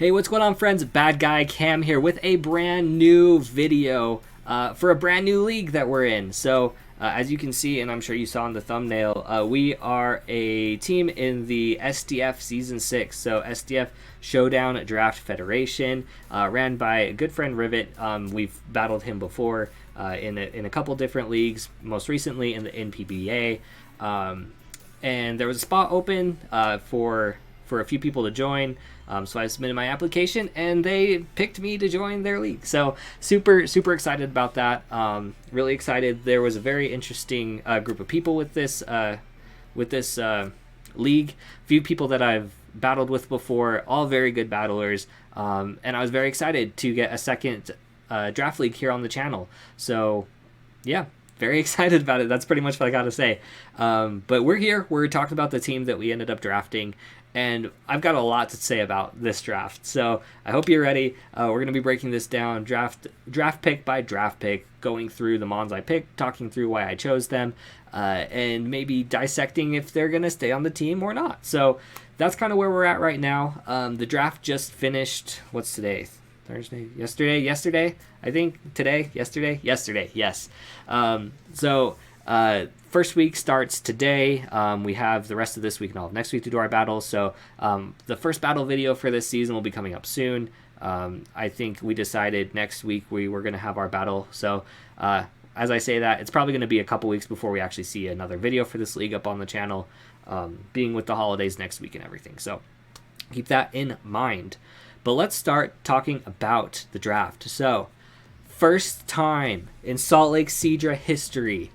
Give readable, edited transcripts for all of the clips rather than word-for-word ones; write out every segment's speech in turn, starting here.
Hey, what's going on, friends? Bad Guy Cam here with a brand new video for a brand new league that we're in. So, as you can see, and I'm sure you saw in the thumbnail, we are a team in the SDF Season 6. So, SDF Showdown Draft Federation, ran by a good friend, Rivet. We've battled him before in a couple different leagues, most recently in the NPBA. And there was a spot open for a few people to join. So I submitted my application and they picked me to join their league. So super excited about that. Really excited. There was a very interesting group of people with this league. Few people that I've battled with before, all very good battlers. And I was very excited to get a second draft league here on the channel. So yeah, very excited about it. That's pretty much what I got to say. But we're here. We're talking about the team that we ended up drafting. And I've got a lot to say about this draft, so I hope you're ready. We're going to be breaking this down draft pick by draft pick, going through the Mons I picked, talking through why I chose them, and maybe dissecting if they're going to stay on the team or not. So that's kind of where we're at right now. The draft just finished. What's today? Thursday? Yesterday? I think today? Yesterday, yes. First week starts today. We have the rest of this week and all of next week to do our battles. So the first battle video for this season will be coming up soon. I think we decided next week we were going to have our battle. So as I say that, it's probably going to be a couple weeks before we actually see another video for this league up on the channel, being with the holidays next week and everything. So keep that in mind. But let's start talking about the draft. So first time in Salt Lake Cedra history,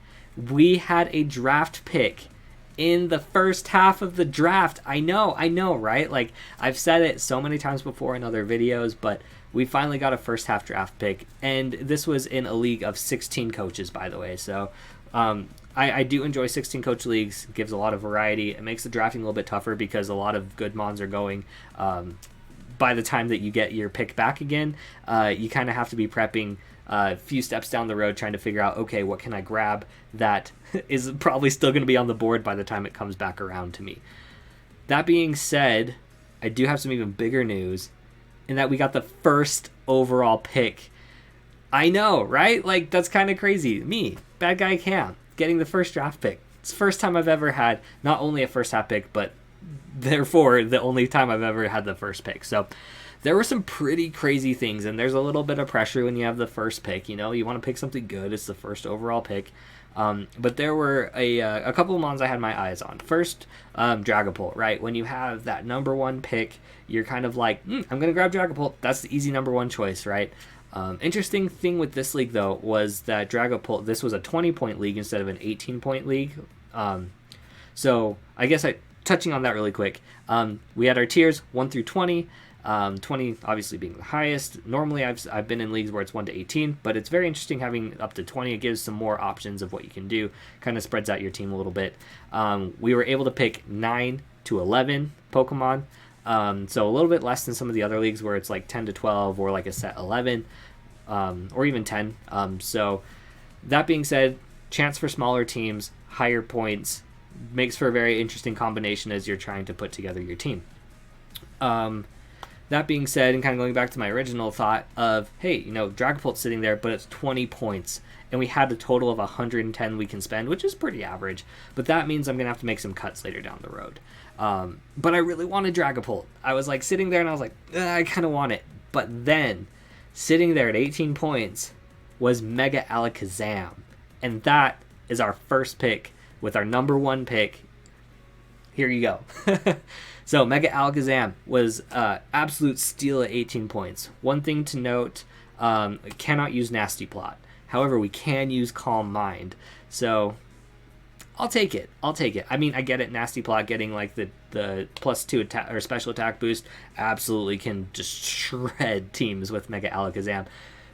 we had a draft pick in the first half of the draft. I know, right? Like, I've said it so many times before in other videos, but we finally got a first half draft pick. And this was in a league of 16 coaches, by the way. So I do enjoy 16 coach leagues. It gives a lot of variety. It makes the drafting a little bit tougher because a lot of good mons are going. By the time that you get your pick back again, you kind of have to be prepping a few steps down the road, trying to figure out, okay, what can I grab that is probably still going to be on the board by the time it comes back around to me. That being said, I do have some even bigger news in that we got the first overall pick. I know, right? Like, that's kind of crazy. Me, Bad Guy Cam, getting the first draft pick. It's the first time I've ever had not only a first half pick, but therefore the only time I've ever had the first pick. So there were some pretty crazy things, and there's a little bit of pressure when you have the first pick. You know, you want to pick something good. It's the first overall pick. But there were a couple of mons I had my eyes on. First, Dragapult, right? When you have that number one pick, you're kind of like, I'm going to grab Dragapult. That's the easy number one choice, right? Interesting thing with this league, though, was that Dragapult, this was a 20-point league instead of an 18-point league. So I guess touching on that really quick, we had our tiers 1 through 20. 20 obviously being the highest. Normally I've been in leagues where it's 1 to 18, but it's very interesting having up to 20. It gives some more options of what you can do, kind of spreads out your team a little bit. We were able to pick 9 to 11 Pokemon, so a little bit less than some of the other leagues where it's like 10 to 12 or like a set 11, or even 10. So that being said, chance for smaller teams, higher points, makes for a very interesting combination as you're trying to put together your team. That being said, and kind of going back to my original thought of, hey, you know, Dragapult's sitting there, but it's 20 points, and we had a total of 110 we can spend, which is pretty average, but that means I'm going to have to make some cuts later down the road. But I really wanted Dragapult. I was like sitting there, and I was like, I kind of want it. But then, sitting there at 18 points was Mega Alakazam, and that is our first pick with our number one pick. Here you go. So Mega Alakazam was absolute steal at 18 points. One thing to note, cannot use Nasty Plot. However, we can use Calm Mind. So I'll take it. I mean, I get it. Nasty Plot getting like the +2 attack or special attack boost absolutely can just shred teams with Mega Alakazam.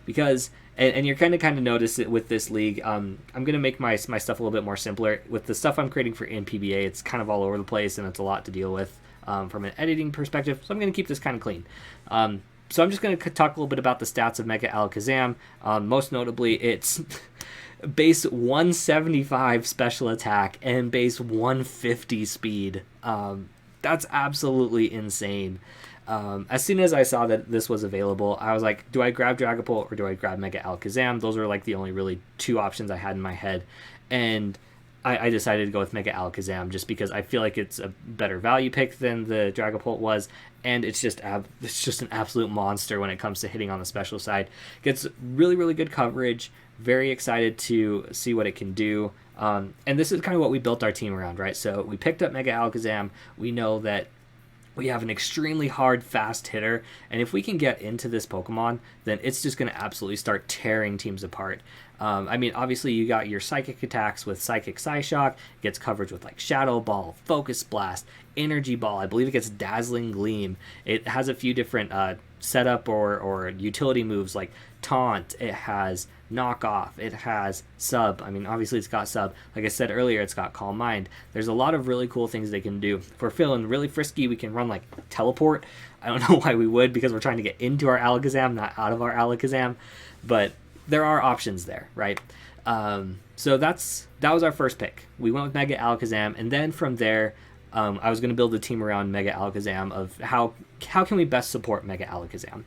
Because, and you're kind of notice it with this league, I'm going to make my stuff a little bit more simpler. With the stuff I'm creating for NPBA, it's kind of all over the place and it's a lot to deal with. From an editing perspective, so I'm going to keep this kind of clean. So I'm just going to talk a little bit about the stats of Mega Alakazam. Most notably, it's base 175 special attack and base 150 speed. That's absolutely insane. As soon as I saw that this was available, I was like, do I grab Dragapult or do I grab Mega Alakazam? Those were like the only really two options I had in my head. And I decided to go with Mega Alakazam just because I feel like it's a better value pick than the Dragapult was, and it's just an absolute monster when it comes to hitting on the special side. Gets really, really good coverage. Very excited to see what it can do. And this is kind of what we built our team around, right? So we picked up Mega Alakazam. We know that we have an extremely hard, fast hitter, and if we can get into this Pokemon, then it's just going to absolutely start tearing teams apart. I mean, obviously, you got your psychic attacks with Psychic Psyshock, gets coverage with like Shadow Ball, Focus Blast, Energy Ball. I believe it gets Dazzling Gleam. It has a few different setup or utility moves like Taunt. It has Knock Off. It has Sub. I mean, obviously, it's got Sub. Like I said earlier, it's got Calm Mind. There's a lot of really cool things they can do. If we're feeling really frisky, we can run like Teleport. I don't know why we would, because we're trying to get into our Alakazam, not out of our Alakazam. But there are options there, right? So that was our first pick. We went with Mega Alakazam, and then from there, I was going to build a team around Mega Alakazam of how can we best support Mega Alakazam.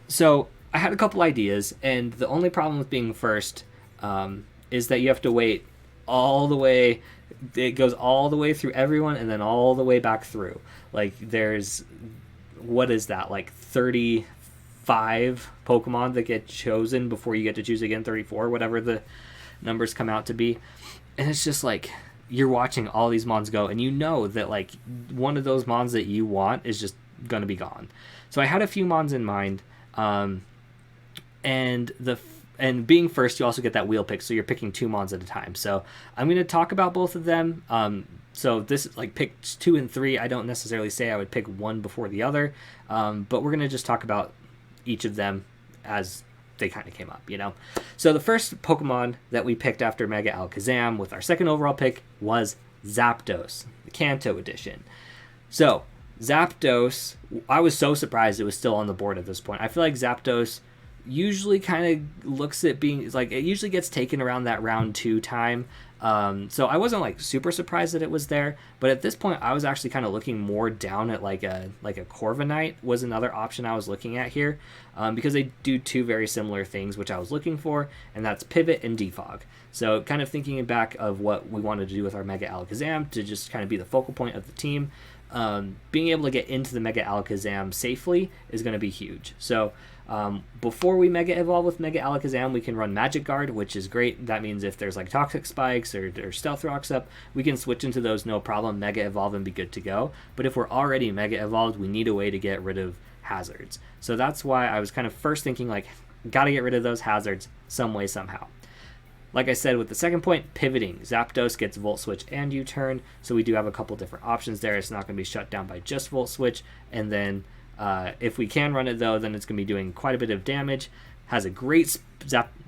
So I had a couple ideas, and the only problem with being first is that you have to wait all the way. It goes all the way through everyone, and then all the way back through. Like there's, what is that? Like 35 Pokemon that get chosen before you get to choose again. 34, whatever the numbers come out to be, and it's just like you're watching all these mons go, and you know that like one of those mons that you want is just gonna be gone. So I had a few mons in mind. And being first, you also get that wheel pick, so you're picking two mons at a time. So I'm going to talk about both of them. So this is like pick 2 and 3. I don't necessarily say I would pick one before the other, but we're going to just talk about each of them as they kind of came up, you know. So the first Pokemon that we picked after Mega Alakazam with our second overall pick was Zapdos, the Kanto edition. So Zapdos, I was so surprised it was still on the board at this point. I feel like Zapdos usually kind of looks at being like, it usually gets taken around that round 2 time. So I wasn't like super surprised that it was there, but at this point I was actually kind of looking more down at like a Corviknight was another option I was looking at here, because they do two very similar things which I was looking for, and that's Pivot and Defog. So kind of thinking back of what we wanted to do with our Mega Alakazam to just kind of be the focal point of the team. Being able to get into the Mega Alakazam safely is going to be huge. So before we Mega Evolve with Mega Alakazam, we can run Magic Guard, which is great. That means if there's like Toxic Spikes or Stealth Rocks up, we can switch into those no problem, Mega Evolve, and be good to go. But if we're already Mega Evolved, we need a way to get rid of hazards. So that's why I was kind of first thinking like, gotta get rid of those hazards some way, somehow. Like I said with the second point, pivoting. Zapdos gets Volt Switch and U-Turn, so we do have a couple different options there. It's not going to be shut down by just Volt Switch, and then if we can run it though, then it's going to be doing quite a bit of damage. Has a great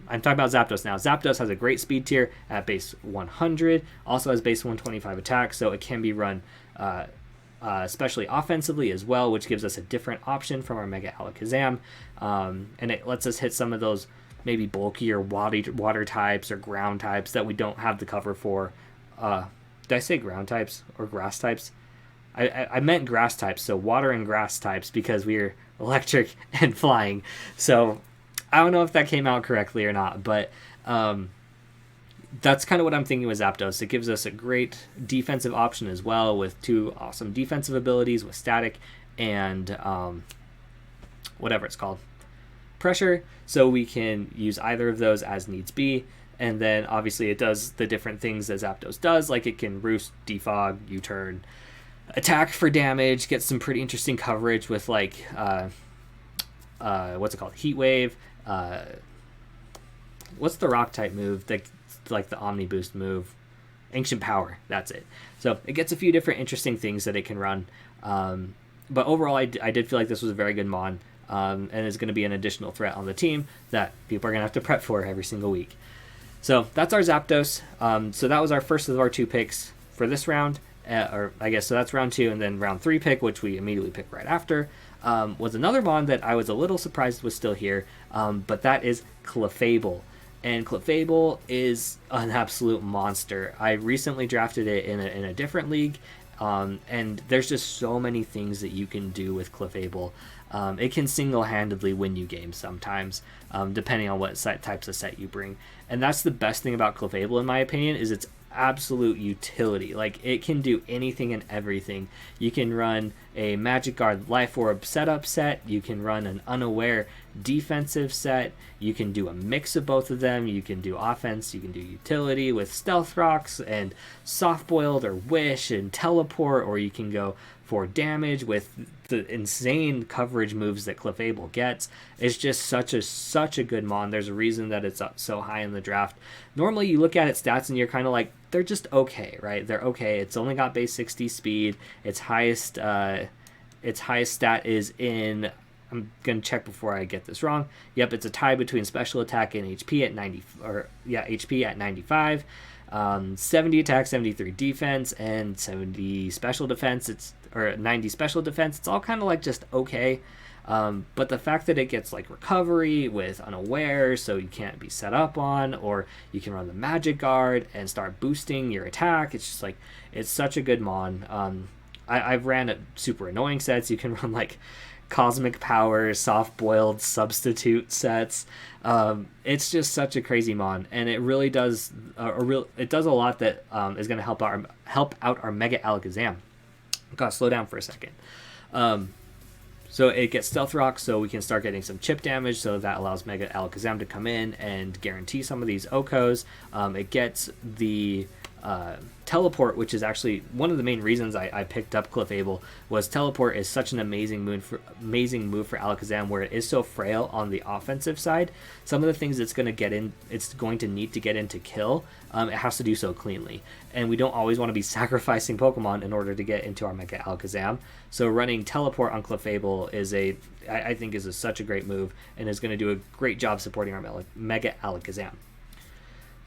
I'm talking about Zapdos now. Zapdos has a great speed tier at base 100, also has base 125 attack, so it can be run especially offensively as well, which gives us a different option from our Mega Alakazam, and it lets us hit some of those maybe bulkier water types or ground types that we don't have the cover for. Did I say ground types or grass types? I meant grass types, so water and grass types, because we're electric and flying. So I don't know if that came out correctly or not, but that's kind of what I'm thinking with Zapdos. It gives us a great defensive option as well, with two awesome defensive abilities with Static and whatever it's called, Pressure, so we can use either of those as needs be. And then obviously it does the different things that Zapdos does, like it can Roost, Defog, U-Turn, attack for damage, get some pretty interesting coverage with like what's it called, Heat Wave, what's the rock type move that like the Omni Boost move, Ancient Power, that's it. So it gets a few different interesting things that it can run, but overall I did feel like this was a very good mon. And is going to be an additional threat on the team that people are going to have to prep for every single week. So that's our Zapdos. So that was our first of our 2 picks for this round, or I guess so that's round 2, and then round 3 pick, which we immediately picked right after, was another mon that I was a little surprised was still here, but that is Clefable. And Clefable is an absolute monster. I recently drafted it in a different league, And there's just so many things that you can do with Clefable. It can single-handedly win you games sometimes, depending on what types of set you bring. And that's the best thing about Clefable, in my opinion, is its absolute utility. Like, it can do anything and everything. You can run a Magic Guard Life Orb setup set. You can run an Unaware defensive set. You can do a mix of both of them. You can do offense. You can do utility with Stealth Rocks and Soft Boiled or Wish and Teleport, or you can go for damage with the insane coverage moves that Clefable gets. It's just such a good mon. There's a reason that it's up so high in the draft. Normally you look at its stats and you're kind of like, they're just okay, right? They're okay. It's only got base 60 speed. Its highest stat is in, I'm gonna check before I get this wrong. Yep, it's a tie between special attack and HP at 90, or yeah, HP at 95. 70 attack, 73 defense, and 70 special defense. Or 90 special defense. It's all kind of like just okay. But the fact that it gets like recovery with Unaware, so you can't be set up on, or you can run the Magic Guard and start boosting your attack. It's just like, it's such a good mon. I've ran super annoying sets. You can run like Cosmic Power, Soft Boiled Substitute sets. It's just such a crazy mon, and it really does it does a lot that is going to help out our Mega Alakazam. Gotta slow down for a second. So it gets Stealth Rock, so we can start getting some chip damage, so that allows Mega Alakazam to come in and guarantee some of these Okos. It gets the Teleport, which is actually one of the main reasons I picked up Clefable, was Teleport is such an amazing move for Alakazam, where it is so frail on the offensive side. Some of the things it's going to need to get in to kill, it has to do so cleanly. And we don't always want to be sacrificing Pokemon in order to get into our Mega Alakazam. So running Teleport on Clefable is I think such a great move, and is going to do a great job supporting our Mega Alakazam.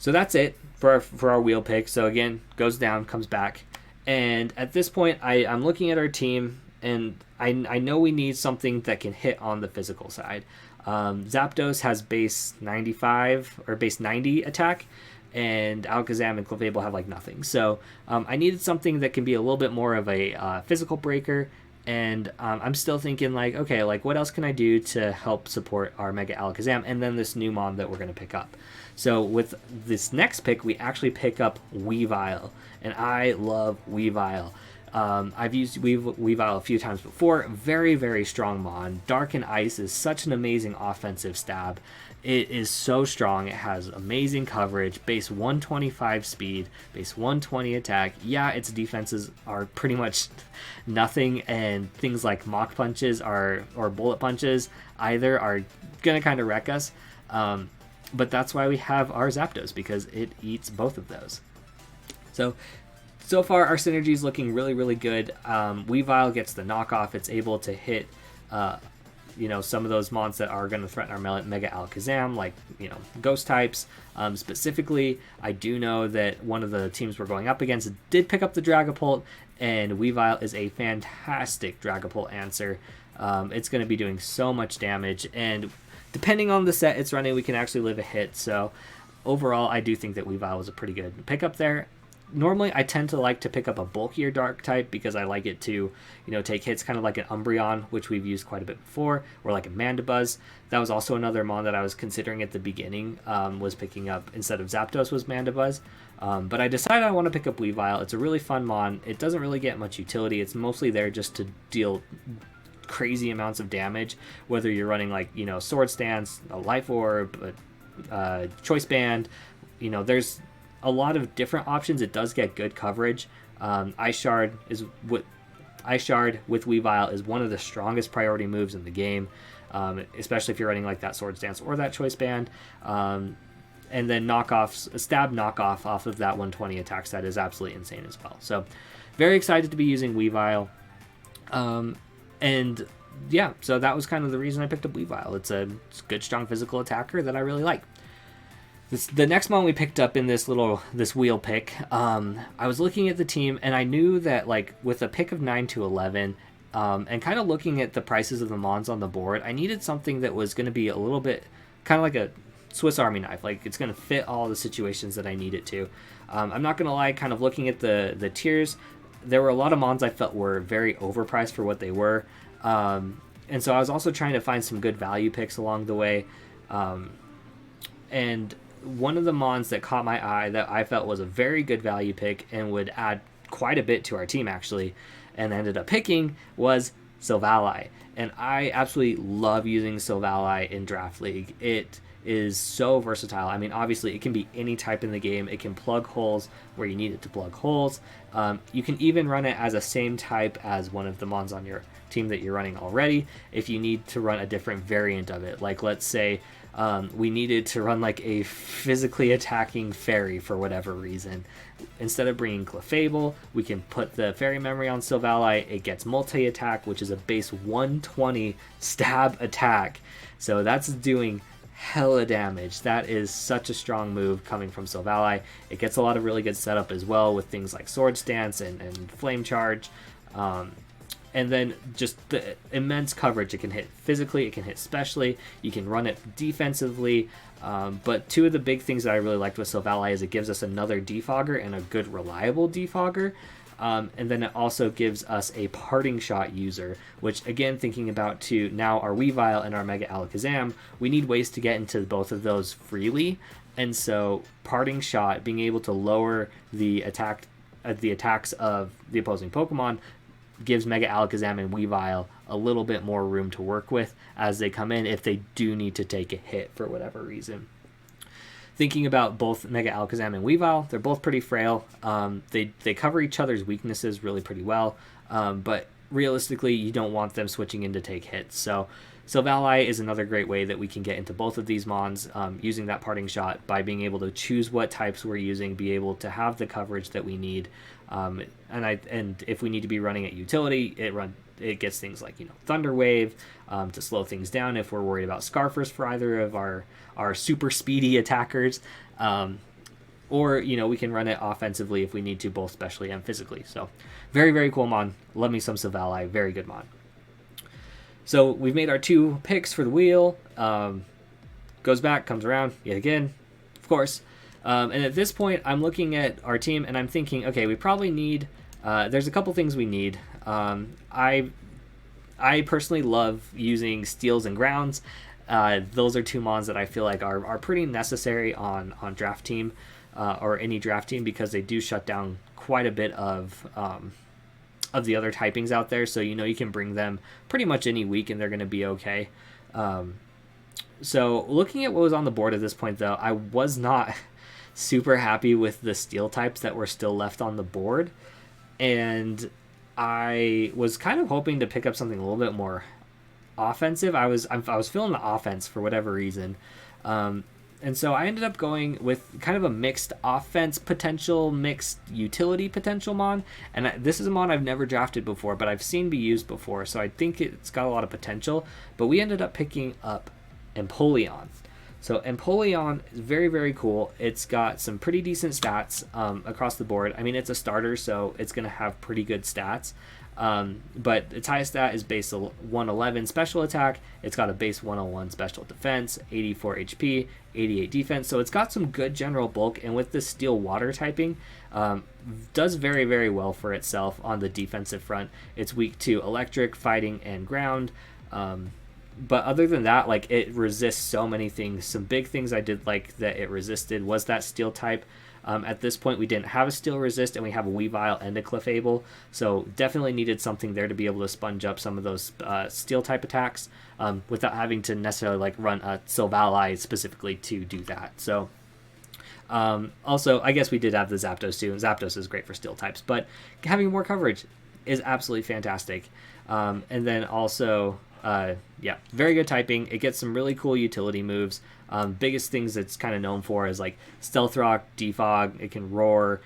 So that's it for our wheel pick. So again, goes down, comes back. And at this point, I'm looking at our team, and I know we need something that can hit on the physical side. Zapdos has base 95 or base 90 attack, and Alakazam and Clefable have like nothing. So I needed something that can be a little bit more of a physical breaker. And I'm still thinking like, okay, like what else can I do to help support our Mega Alakazam, and then this new mon that we're going to pick up. So with this next pick, we actually pick up Weavile, and I love Weavile. I've used Weavile a few times before. Very, very strong mon. Dark and Ice is such an amazing offensive stab. It is so strong. It has amazing coverage, base 125 speed, base 120 attack. Yeah, its defenses are pretty much nothing, and things like Mach Punches or Bullet Punches either are going to kind of wreck us. But that's why we have our Zapdos, because it eats both of those. So far, our synergy is looking really, really good. Weavile gets the knockoff. It's able to hit some of those mons that are going to threaten our Mega Alakazam, like, ghost types. Specifically, I do know that one of the teams we're going up against did pick up the Dragapult, and Weavile is a fantastic Dragapult answer. It's going to be doing so much damage, and depending on the set it's running, we can actually live a hit. So overall, I do think that Weavile was a pretty good pickup there. Normally, I tend to like to pick up a bulkier dark type because I like it to, take hits kind of like an Umbreon, which we've used quite a bit before, or like a Mandibuzz. That was also another mon that I was considering at the beginning, was picking up instead of Zapdos was Mandibuzz. But I decided I want to pick up Weavile. It's a really fun mon. It doesn't really get much utility. It's mostly there just to deal crazy amounts of damage, whether you're running like, Sword Stance, a Life Orb, Choice Band. There's a lot of different options. It does get good coverage. Ice Shard with Weavile is one of the strongest priority moves in the game, especially if you're running like that Sword Stance or that Choice Band. And then a stab knockoff off of that 120 attack stat is absolutely insane as well. So very excited to be using Weavile. And yeah, so that was kind of the reason I picked up Weavile. It's a good, strong physical attacker that I really like. The next mon we picked up in this wheel pick, I was looking at the team, and I knew that like with a pick of 9 to 11, and kind of looking at the prices of the mons on the board, I needed something that was going to be a little bit kind of like a Swiss Army knife. Like it's going to fit all the situations that I need it to. I'm not going to lie, kind of looking at the tiers, there were a lot of mons I felt were very overpriced for what they were. And so I was also trying to find some good value picks along the way. And one of the mons that caught my eye that I felt was a very good value pick and would add quite a bit to our team actually, and ended up picking, was Silvally. And I absolutely love using Silvally in Draft League. It is so versatile. I mean, obviously it can be any type in the game. It can plug holes where you need it to plug holes. You can even run it as a same type as one of the mons on your team that you're running already if you need to run a different variant of it. Like, let's say we needed to run like a physically attacking fairy for whatever reason. Instead of bringing Clefable, we can put the fairy memory on Silvally. It gets multi-attack, which is a base 120 stab attack. So that's doing hella damage. That is such a strong move coming from Silvally. It gets a lot of really good setup as well with things like Sword Stance and Flame Charge. And then just the immense coverage. It can hit physically, it can hit specially, you can run it defensively. But two of the big things that I really liked with Silvally is it gives us another defogger and a good reliable defogger. And then it also gives us a parting shot user, which again, thinking about to now our Weavile and our Mega Alakazam, we need ways to get into both of those freely. And so parting shot, being able to lower the attacks of the opposing Pokemon, gives Mega Alakazam and Weavile a little bit more room to work with as they come in if they do need to take a hit for whatever reason. Thinking about both Mega Alakazam and Weavile, they're both pretty frail. They cover each other's weaknesses really pretty well, but realistically, you don't want them switching in to take hits. So Silvally is another great way that we can get into both of these mons using that parting shot by being able to choose what types we're using, be able to have the coverage that we need. And if we need to be running at utility, it gets things like, Thunder Wave to slow things down if we're worried about Scarfers for either of our super speedy attackers. Or, we can run it offensively if we need to, both specially and physically. So very, very cool mon. Love me some Silvally. Very good mon. So we've made our 2 picks for the wheel. Goes back, comes around yet again, of course. And at this point, I'm looking at our team and I'm thinking, okay, we probably need, there's a couple things we need. I personally love using Steels and Grounds. Those are 2 mons that I feel like are pretty necessary on draft team or any draft team, because they do shut down quite a bit of the other typings out there. So, you can bring them pretty much any week and they're going to be okay. So looking at what was on the board at this point, though, I was not super happy with the steel types that were still left on the board. And I was kind of hoping to pick up something a little bit more offensive. I was feeling the offense for whatever reason. And so I ended up going with kind of a mixed offense potential, mixed utility potential mon. And this is a mon I've never drafted before, but I've seen be used before. So I think it's got a lot of potential. But we ended up picking up Empoleon. So Empoleon is very, very cool. It's got some pretty decent stats across the board. I mean, it's a starter, so it's going to have pretty good stats. But its highest stat is base 111 special attack. It's got a base 101 special defense, 84 HP, 88 defense. So it's got some good general bulk, and with the steel water typing, does very, very well for itself on the defensive front. It's weak to electric, fighting, and ground. But other than that, like, it resists so many things. Some big things I did like that it resisted was that steel type. At this point, we didn't have a steel resist, and we have a Weavile and a Clefable, so definitely needed something there to be able to sponge up some of those steel type attacks without having to necessarily like run a Silvally specifically to do that. So also, I guess we did have the Zapdos too, and Zapdos is great for steel types, but having more coverage is absolutely fantastic. And then also, very good typing. It gets some really cool utility moves. Biggest things it's kind of known for is like Stealth Rock, Defog. It can Roar,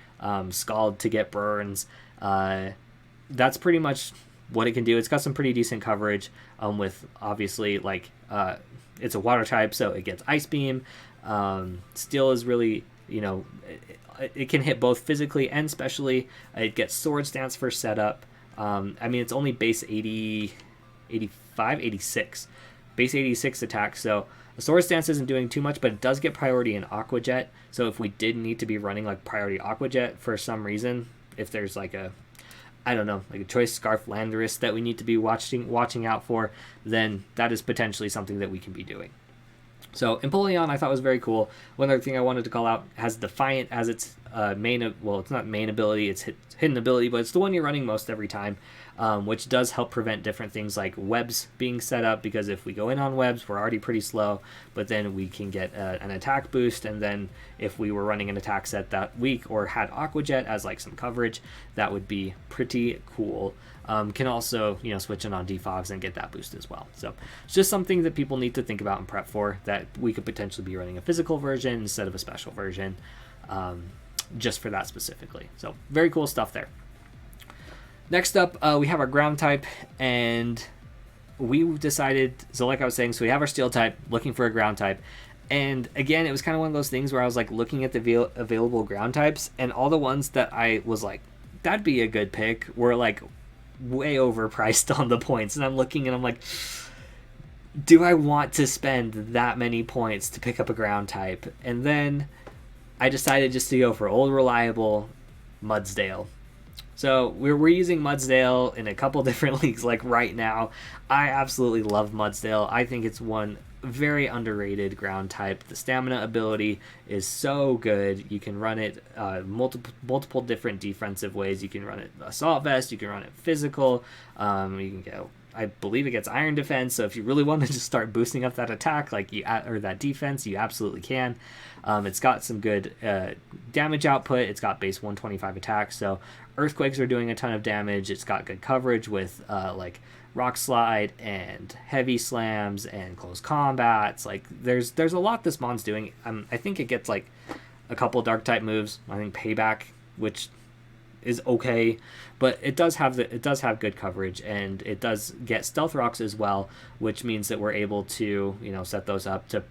Scald to get burns. That's pretty much what it can do. It's got some pretty decent coverage with obviously like it's a water type, so it gets Ice Beam. Steel is really, it can hit both physically and specially. It gets Sword Stance for setup. I mean, it's only base 80, 85, 86. Base 86 attack, so the Sword Stance isn't doing too much, but it does get priority in Aqua Jet. So if we did need to be running like priority Aqua Jet for some reason, if there's like a I don't know, like a Choice Scarf Landorus that we need to be watching out for, then that is potentially something that we can be doing. So Empoleon I thought was very cool. One other thing I wanted to call out has Defiant as its main, well, it's not main ability, it's hidden ability, but it's the one you're running most every time, which does help prevent different things like webs being set up, because if we go in on webs, we're already pretty slow, but then we can get an attack boost, and then if we were running an attack set that week or had Aqua Jet as like some coverage, that would be pretty cool. Can also, switch in on defogs and get that boost as well. So it's just something that people need to think about and prep for, that we could potentially be running a physical version instead of a special version, just for that specifically. So very cool stuff there. Next up, we have our ground type, and we decided, so like I was saying, so we have our steel type, looking for a ground type. And again, it was kind of one of those things where I was like looking at the available ground types, and all the ones that I was like, that'd be a good pick, were like way overpriced on the points. And I'm looking and I'm like, do I want to spend that many points to pick up a ground type? And then I decided just to go for old reliable Mudsdale. So we're using Mudsdale in a couple different leagues like right now. I absolutely love Mudsdale. I think it's one very underrated ground type. The stamina ability is so good. You can run it multiple different defensive ways. You can run it assault vest, you can run it physical, you can go, I believe it gets iron defense, so if you really want to just start boosting up that attack or that defense, you absolutely can. It's got some good damage output. It's got base 125 attack, so earthquakes are doing a ton of damage. It's got good coverage with like rock slide and heavy slams and close combats. Like there's a lot this mon's doing. I think it gets like a couple dark type moves. I think payback, which is okay, but it does have good coverage, and it does get stealth rocks as well, which means that we're able to set those up to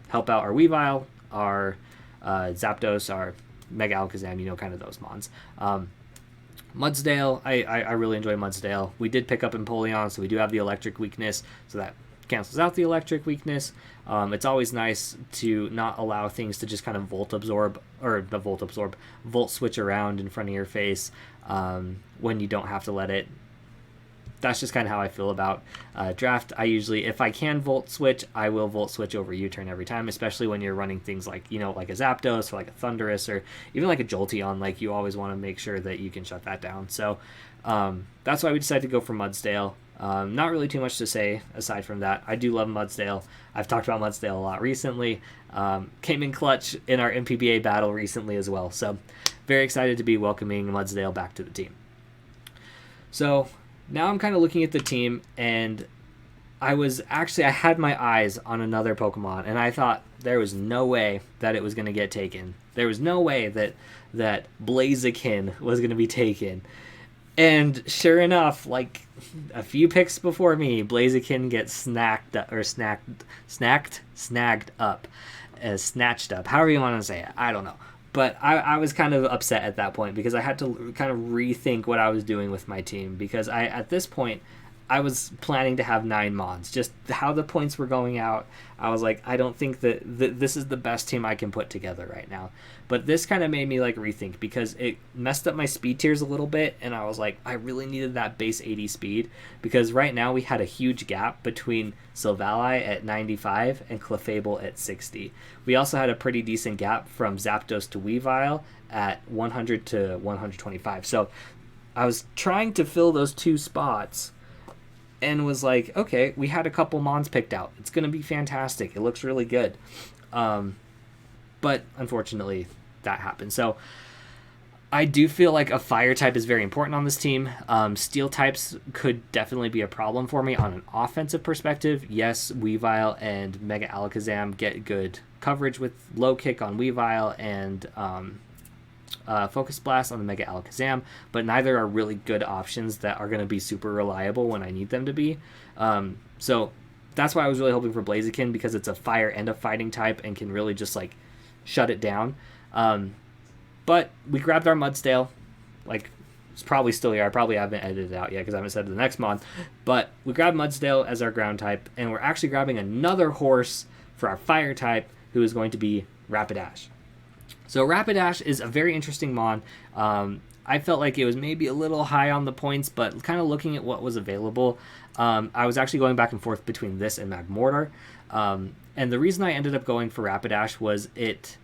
help out our Weavile, our Zapdos, our Mega Alakazam, kind of those mons. Mudsdale, I really enjoy Mudsdale. We did pick up Empoleon, so we do have the electric weakness, so that cancels out the electric weakness. It's always nice to not allow things to just kind of volt switch around in front of your face when you don't have to let it. That's just kind of how I feel about draft. I usually, if I can volt switch, I will volt switch over U-turn every time, especially when you're running things like, like a Zapdos or like a Thundurus or even like a Jolteon. Like, you always want to make sure that you can shut that down. So that's why we decided to go for Mudsdale. Not really too much to say aside from that. I do love Mudsdale. I've talked about Mudsdale a lot recently. Came in clutch in our MPBA battle recently as well. So very excited to be welcoming Mudsdale back to the team. So now I'm kind of looking at the team, and I had my eyes on another Pokemon, and I thought there was no way that it was going to get taken. There was no way that Blaziken was going to be taken. And sure enough, like a few picks before me, Blaziken gets snagged up, however you want to say it. I don't know. But I was kind of upset at that point, because I had to kind of rethink what I was doing with my team, because at this point, I was planning to have 9 Mons. Just how the points were going out, I was like, I don't think that this is the best team I can put together right now. But this kind of made me like rethink, because it messed up my speed tiers a little bit, and I was like, I really needed that base 80 speed, because right now we had a huge gap between Silvally at 95 and Clefable at 60. We also had a pretty decent gap from Zapdos to Weavile at 100 to 125. So I was trying to fill those 2 spots, and was like, okay, we had a couple Mons picked out. It's going to be fantastic. It looks really good. But unfortunately, that happened. So I do feel like a fire type is very important on this team. Steel types could definitely be a problem for me on an offensive perspective. Yes, Weavile and Mega Alakazam get good coverage with low kick on Weavile and Focus Blast on the Mega Alakazam, but neither are really good options that are going to be super reliable when I need them to be. So that's why I was really hoping for Blaziken, because it's a fire and a fighting type and can really just like shut it down. But we grabbed our Mudsdale. Like, it's probably still here. I probably haven't edited it out yet because I haven't said the next month. But we grabbed Mudsdale as our ground type, and we're actually grabbing another horse for our fire type, who is going to be Rapidash. So Rapidash is a very interesting mon. I felt like it was maybe a little high on the points, but kind of looking at what was available, I was actually going back and forth between this and Magmortar. And the reason I ended up going for Rapidash was it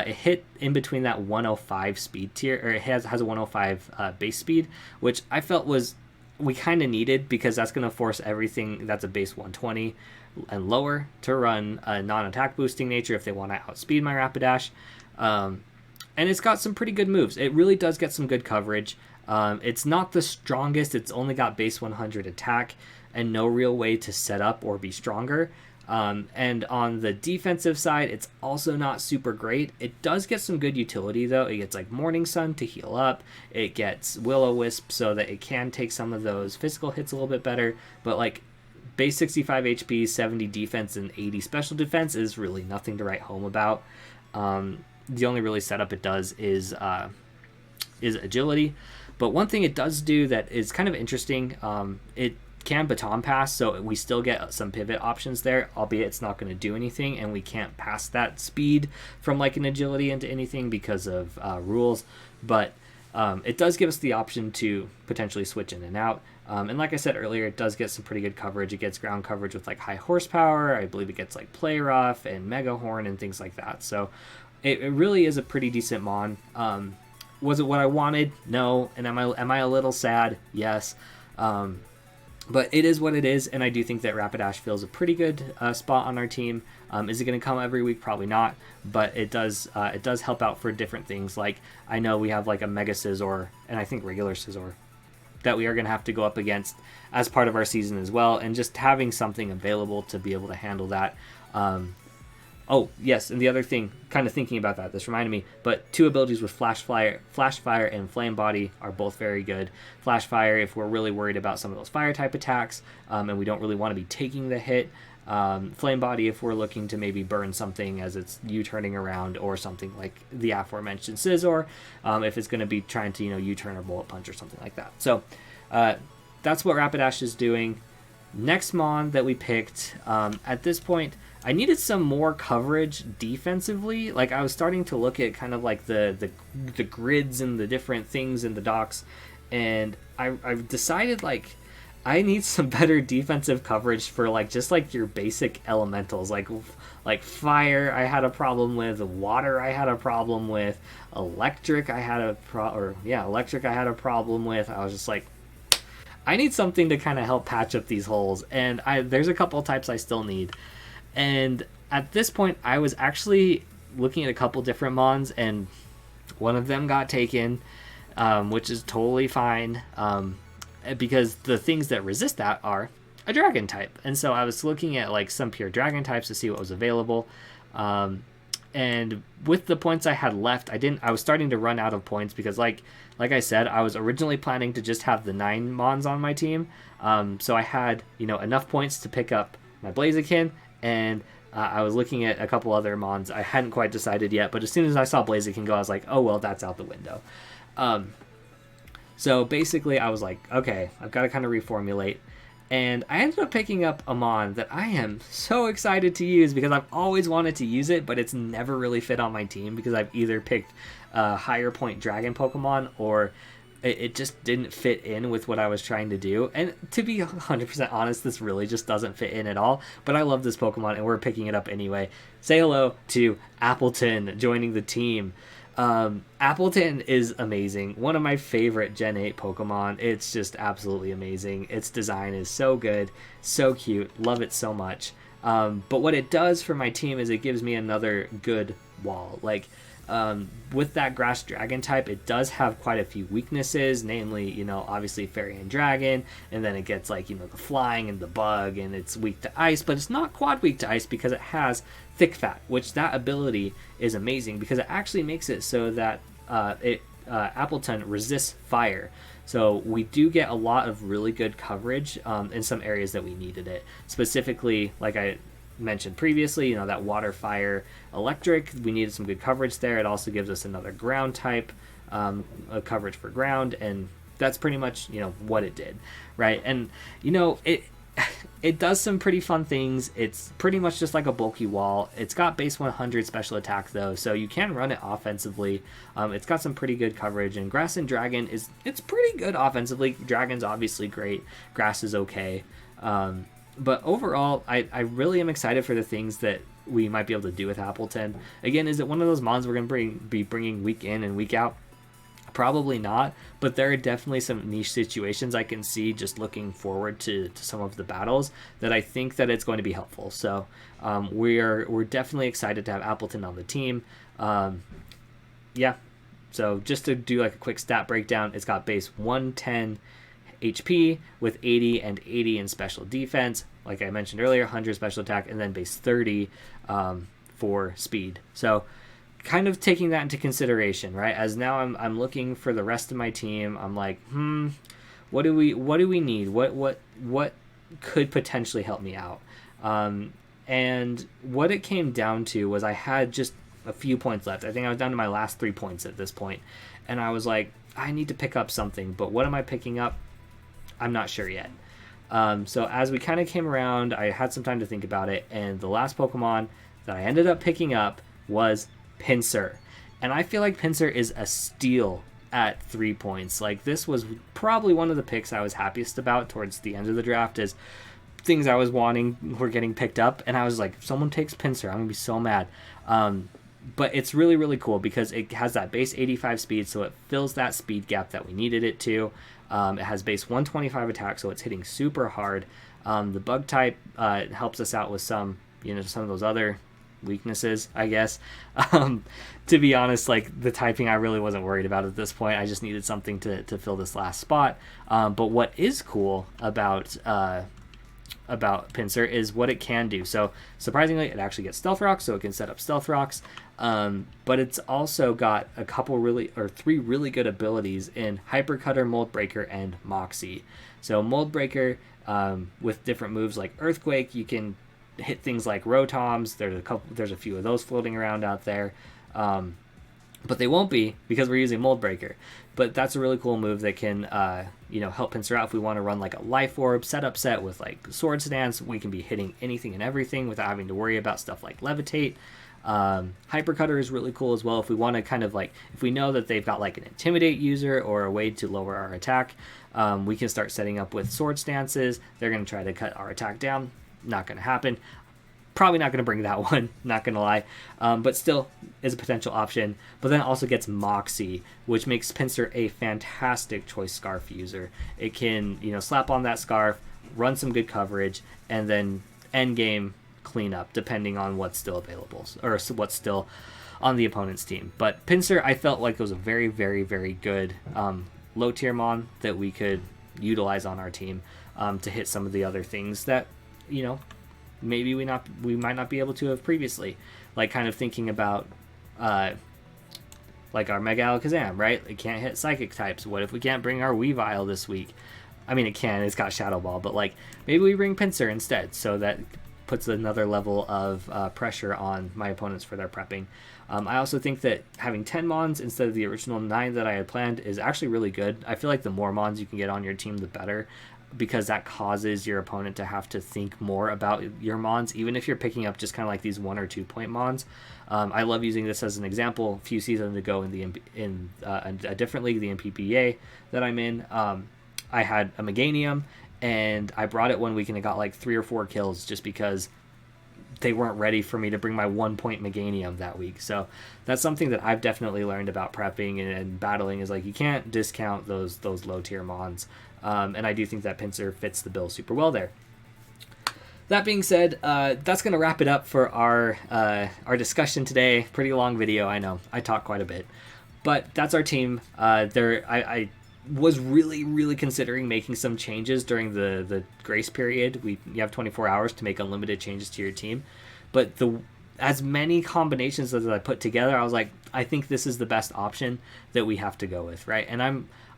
hit in between that 105 speed tier, or it has a 105 base speed, which I felt was we kind of needed, because that's going to force everything that's a base 120 and lower to run a non-attack boosting nature if they want to outspeed my Rapidash. And it's got some pretty good moves. It really does get some good coverage. It's not the strongest. It's only got base 100 attack and no real way to set up or be stronger. And on the defensive side, it's also not super great. It does get some good utility, though. It gets like Morning Sun to heal up. It gets Will-O-Wisp so that it can take some of those physical hits a little bit better. But like base 65 HP, 70 defense, and 80 special defense is really nothing to write home about. The only really setup it does is agility. But one thing it does do that is kind of interesting, it can baton pass, so we still get some pivot options there, albeit it's not going to do anything, and we can't pass that speed from like an agility into anything because of rules. But it does give us the option to potentially switch in and out. And like I said earlier, it does get some pretty good coverage. It gets ground coverage with like high horsepower. I believe it gets like Play Rough and Mega Horn and things like that. So it really is a pretty decent mon. Was it what I wanted? No. And am I a little sad? Yes. But it is what it is, and I do think that Rapidash fills a pretty good spot on our team. Is it going to come every week? Probably not, but it does help out for different things. Like, I know we have like a Mega Scizor, and I think regular Scizor, that we are going to have to go up against as part of our season as well, and just having something available to be able to handle that. Oh, yes, and the other thing, kind of thinking about that, this reminded me, but two abilities with Flash Fire and Flame Body are both very good. Flash Fire if we're really worried about some of those fire-type attacks, and we don't really want to be taking the hit. Flame Body if we're looking to maybe burn something as it's U-turning around, or something like the aforementioned Scizor, if it's going to be trying to, U-turn or Bullet Punch or something like that. So that's what Rapidash is doing. Next mon that we picked, at this point, I needed some more coverage defensively. Like, I was starting to look at kind of like the grids and the different things in the docks, and I've decided like I need some better defensive coverage for like just like your basic elementals, like fire I had a problem with, water I had a problem with, electric I had a problem with. I was just like, I need something to kind of help patch up these holes, and there's a couple types I still need. And at this point, I was actually looking at a couple different mons, and one of them got taken, which is totally fine, because the things that resist that are a dragon type. And so I was looking at like some pure dragon types to see what was available. And with the points I had left, I was starting to run out of points, because like I said, I was originally planning to just have the 9 mons on my team. So I had, enough points to pick up my Blaziken, and I was looking at a couple other mons. I hadn't quite decided yet, but as soon as I saw Blaziken go, I was like, oh, well, that's out the window. So basically, I was like, okay, I've got to kind of reformulate. And I ended up picking up a mon that I am so excited to use, because I've always wanted to use it, but it's never really fit on my team, because I've either picked a higher point dragon Pokemon, or it just didn't fit in with what I was trying to do. And to be 100% honest, this really just doesn't fit in at all. But I love this Pokemon, and we're picking it up anyway. Say hello to Appletun joining the team. Appletun is amazing. One of my favorite Gen 8 Pokemon. It's just absolutely amazing. Its design is so good, so cute. Love it so much. But what it does for my team is it gives me another good wall. Like, with that grass dragon type, it does have quite a few weaknesses, namely, obviously fairy and dragon, and then it gets like, the flying and the bug, and it's weak to ice, but it's not quad weak to ice because it has thick fat, which that ability is amazing, because it actually makes it so that Appletun resists fire. So we do get a lot of really good coverage in some areas that we needed it. Specifically, like I mentioned previously, that water, fire, electric, we needed some good coverage there. It also gives us another ground type coverage for ground, and that's pretty much what it did, right? And it does some pretty fun things. It's pretty much just like a bulky wall. It's got base 100 special attack though, so you can run it offensively. It's got some pretty good coverage, and Grass and Dragon it's pretty good offensively. Dragon's obviously great. Grass is okay. But overall, I really am excited for the things that we might be able to do with Appletun. Again, is it one of those mons we're going to be bringing week in and week out? Probably not, but there are definitely some niche situations I can see just looking forward to some of the battles that I think that it's going to be helpful. So we're definitely excited to have Appletun on the team. Yeah, so just to do like a quick stat breakdown, it's got base 110 HP with 80 and 80 in special defense. Like I mentioned earlier, 100 special attack, and then base 30 for speed. So kind of taking that into consideration, right? As now I'm looking for the rest of my team. I'm like, what do we need? What could potentially help me out? And what it came down to was I had just a few points left. I think I was down to my last 3 points at this point, and I was like, I need to pick up something, but what am I picking up? I'm not sure yet. So as we kind of came around, I had some time to think about it, and the last Pokemon that I ended up picking up was Pinsir. And I feel like Pinsir is a steal at 3 points. Like, this was probably one of the picks I was happiest about towards the end of the draft, is things I was wanting were getting picked up, and I was like, if someone takes Pinsir, I'm gonna be so mad. But it's really, really cool because it has that base 85 speed, so it fills that speed gap that we needed it to. It has base 125 attack, so it's hitting super hard. The bug type helps us out with some of those other weaknesses, I guess. To be honest, like, the typing I really wasn't worried about at this point. I just needed something to fill this last spot. But what is cool about Pinsir is what it can do. So surprisingly, it actually gets Stealth Rocks, so it can set up Stealth Rocks. But it's also got three really good abilities in Hyper Cutter, Mold Breaker, and Moxie. So Mold Breaker, with different moves like Earthquake, you can hit things like Rotoms. There's a few of those floating around out there. But they won't be because we're using Mold Breaker. But that's a really cool move that can help Pinsir out if we want to run like a Life Orb setup set with like Sword Stance. We can be hitting anything and everything without having to worry about stuff like Levitate. Hyper Cutter is really cool as well if we want to kind of like, if we know that they've got like an Intimidate user or a way to lower our attack, we can start setting up with Sword Stances. They're going to try to cut our attack down. Not going to happen. Probably not going to bring that one, not going to lie, but still is a potential option. But then it also gets Moxie, which makes Pinsir a fantastic choice Scarf user. It can, slap on that Scarf, run some good coverage, and then end game cleanup, depending on what's still available or what's still on the opponent's team. But Pinsir, I felt like it was a very, very, very good low tier mon that we could utilize on our team to hit some of the other things that, maybe we might not be able to have previously, like kind of thinking about like our Mega Alakazam, right? It can't hit Psychic types. What if we can't bring our Weavile this week? I mean, it can. It's got Shadow Ball, but like maybe we bring Pinsir instead, so that puts another level of pressure on my opponents for their prepping. I also think that having 10 Mons instead of the original 9 that I had planned is actually really good. I feel like the more Mons you can get on your team, the better, because that causes your opponent to have to think more about your Mons, even if you're picking up just kind of like these 1 or 2 point Mons. I love using this as an example. A few seasons ago in a different league, the MPBA that I'm in, I had a Meganium, and I brought it one week and it got like 3 or 4 kills just because they weren't ready for me to bring my 1 point Meganium that week. So that's something that I've definitely learned about prepping and battling, is like you can't discount those low tier Mons. And I do think that Pinsir fits the bill super well there. That being said, that's going to wrap it up for our discussion today. Pretty long video, I know. I talk quite a bit. But that's our team. I was really, really considering making some changes during the grace period. You have 24 hours to make unlimited changes to your team. But as many combinations as I put together, I was like, I think this is the best option that we have to go with, right? And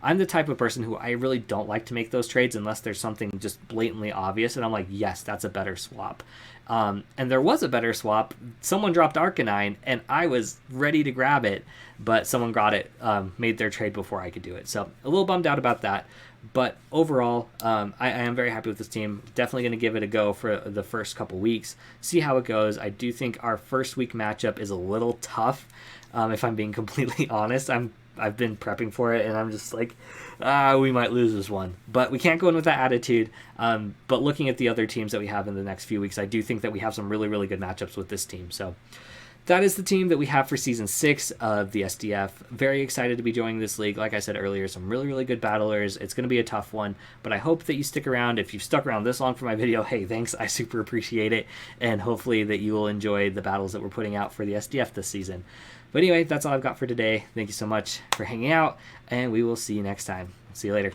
I'm the type of person who I really don't like to make those trades unless there's something just blatantly obvious, and I'm like, yes, that's a better swap. And there was a better swap. Someone dropped Arcanine, and I was ready to grab it, but someone got it, made their trade before I could do it. So a little bummed out about that. But overall, I am very happy with this team. Definitely going to give it a go for the first couple weeks, see how it goes. I do think our first week matchup is a little tough, if I'm being completely honest. I've been prepping for it, and I'm just like, we might lose this one. But we can't go in with that attitude. But looking at the other teams that we have in the next few weeks, I do think that we have some really, really good matchups with this team. So that is the team that we have for Season 6 of the SDF. Very excited to be joining this league. Like I said earlier, some really, really good battlers. It's going to be a tough one, but I hope that you stick around. If you've stuck around this long for my video, hey, thanks. I super appreciate it, and hopefully that you will enjoy the battles that we're putting out for the SDF this season. But anyway, that's all I've got for today. Thank you so much for hanging out, and we will see you next time. See you later.